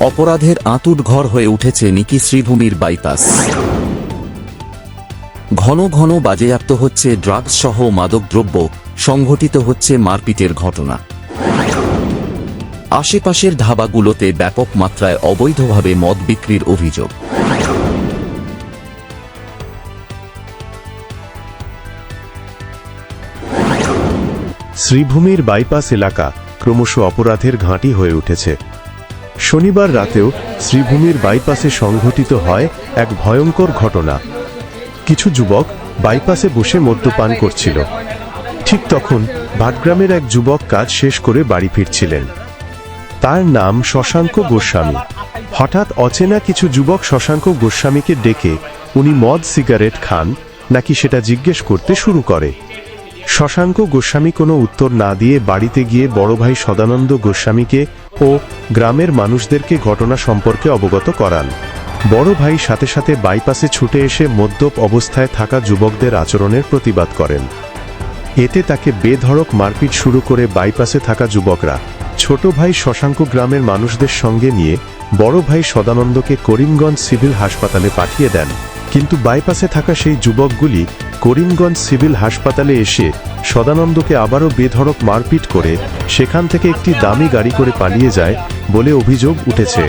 অপরাধের আঁতুড় ঘর হয়ে উঠেছে নিকি শ্রীভূমির বাইপাস। ঘন ঘন বাজেয়াপ্ত হচ্ছে ড্রাগস সহ মাদকদ্রব্য, সংঘটিত হচ্ছে মারপিটের ঘটনা। আশেপাশের ধাবাগুলোতে ব্যাপক মাত্রায় অবৈধভাবে মদ বিক্রির অভিযোগ। শ্রীভূমির বাইপাস এলাকা ক্রমশ অপরাধের ঘাঁটি হয়ে উঠেছে। শনিবার রাতেও শ্রীভূমির বাইপাসে সংঘটিত হয় এক ভয়ঙ্কর ঘটনা। কিছু যুবক বাইপাসে বসে মদ্যপান করছিল। ঠিক তখন ভাটগ্রামের এক যুবক কাজ শেষ করে বাড়ি ফিরছিলেন। তার নাম শশাঙ্ক গোস্বামী। হঠাৎ অচেনা কিছু যুবক শশাঙ্ক গোস্বামীকে ডেকে উনি মদ সিগারেট খান নাকি সেটা জিজ্ঞেস করতে শুরু করে। শশাঙ্ক গোস্বামী কোনো উত্তর না দিয়ে বাড়িতে গিয়ে বড় ভাই সদানন্দ গোস্বামীকে ও গ্রামের মানুষদেরকে ঘটনা সম্পর্কে অবগত করান। বড় ভাই সাথে সাথে বাইপাসে ছুটে এসে মদ্যপ অবস্থায় থাকা যুবকদের আচরণের প্রতিবাদ করেন। এতে তাকে বেধড়ক মারপিট শুরু করে বাইপাসে থাকা যুবকরা ছোট ভাই শশাঙ্ক গ্রামের মানুষদের সঙ্গে নিয়ে বড় ভাই সদানন্দকে করিমগঞ্জ সিভিল হাসপাতালে পাঠিয়ে দেন। কিন্তু বাইপাসে থাকা সেই যুবকগুলি করিমগঞ্জ সিভিল হাসপাতালে এসে সদানন্দকে আবারও বেধড়ক মারপিট করে সেখান থেকে একটি দামি গাড়ি করে পালিয়ে যায় বলে অভিযোগ উঠেছে।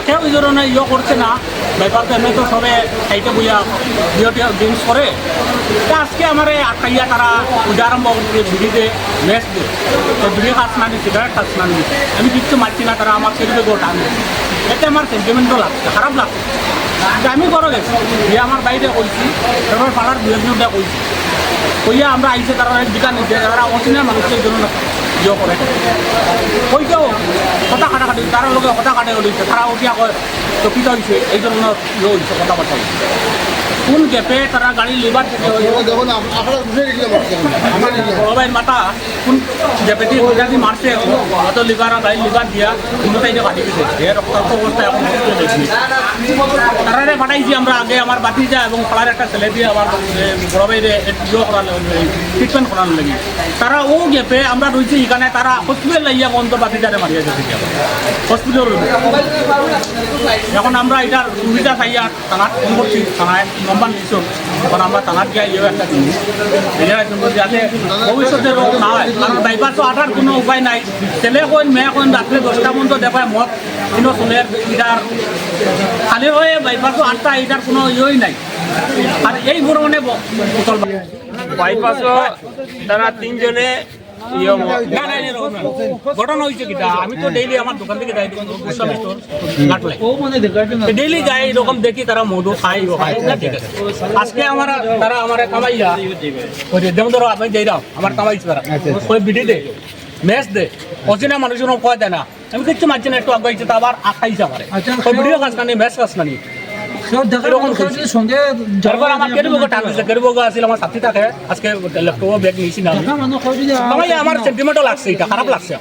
কেউ এই ধরনের করছে না, ব্যাপারটা এমনি তো সবে খাইতে বুঝা জিনিস করে। আজকে আমার আটকাইয়া তারা পূজা আরম্ভ করছে, বিড়িতে মেস দিয়ে তো বিড়ি খাস না নি, সিগারেট খাস না নি, আমি কিচ্ছু মারছি না, তারা আমার সেদিকে গোটা আনবে। এতে আমার সেন্টিমেন্টও লাগছে, খারাপ লাগছে। আমি করো গেছি বিয়ে আমার বাইরে কইছি, তারপর পাড়ার বিয়ে কইছি কইয়া আমরা আইসে তারা দোকান নিচ্ছে, তারা অচিনা মানুষের জন্য ইয়ে করে কইতেও কথা কাটাকাটি, তারা লোকে কথা কাটে উঠেছে, তারা উঠিয়া কয় চকিত হয়েছে, এই জন্য ইয়ে হয়েছে কথাবার্তা হয়েছে। কোন গ্যাপে তারা গাড়ি লিভার থেকে সবাই মাথা কোন গ্যাপে দিয়ে মারছে, হয়তো লিভার গাড়ি লিভার দিয়া কোনো সাইডে কাটি দিতে রক্তাক্ত অবস্থা এখন দেখি। তারা পাঠাইছি আমরা আগে আমার বাতিজা এবং পাড়ার একটা ছেলে দিয়ে আমার বড় বাইরে ইয়ে করার ট্রিটমেন্ট করার লাগে। তারা ও গ্যাপে আমরা রয়েছি এখানে, তারা হসপিটাল লাইয়া বন্ধ বাতিজারে মারিয়া যাচ্ছে হসপিটাল। এখন আমরা এটার সুবিধা চাইয়া থানাত ফোন করছি, থানায় নম্বর নিচ্ছ, এখন আমরা থানাত গিয়ে ইয়ে একটা জিনিস যাতে ভবিষ্যতে রোগ না হয়। কারণ বাইপাস তো আটার কোনো উপায় নাই। ছেলে কইন মেয়ে কইন রাত্রে 10টা পর্যন্ত দেখায় মদ কিন্তু চলে, এটার খালি হয়ে বাইপাসও আটটা, এটার কোনো ইয়েই নাই। আর এই পরিমাণে বোতল বাইপাসও তারা তিনজনে ঘটনা হয়েছে কিটা, আমি তো ডেইলি আমার দোকান থেকে যাই, ডেইলি যাই, এরকম দেখি তারা মধু খাই ঠিক আছে। আজকে আমার তারা আমার কামাইয়া যেমন ধরো আমি যাই রাম আমার কামাইছে, তারা ওই বিডি দে মেস দে অচিনা মানুষের কয় দেয় না, আমি কিচ্ছু মারছি না, একটু আগাইছে তা আবার আখাইছে আমার ওই ভিডিও কাজ কানি মেস কাজ কানি আমার কেরুবগা টানছে, কেরুবগা আসলে আমার সাথী থাকে। আজকে ল্যাপটপ ব্যাগ নিয়েছি না, আমার সেন্টিমেন্টও লাগছে, এটা খারাপ লাগছে।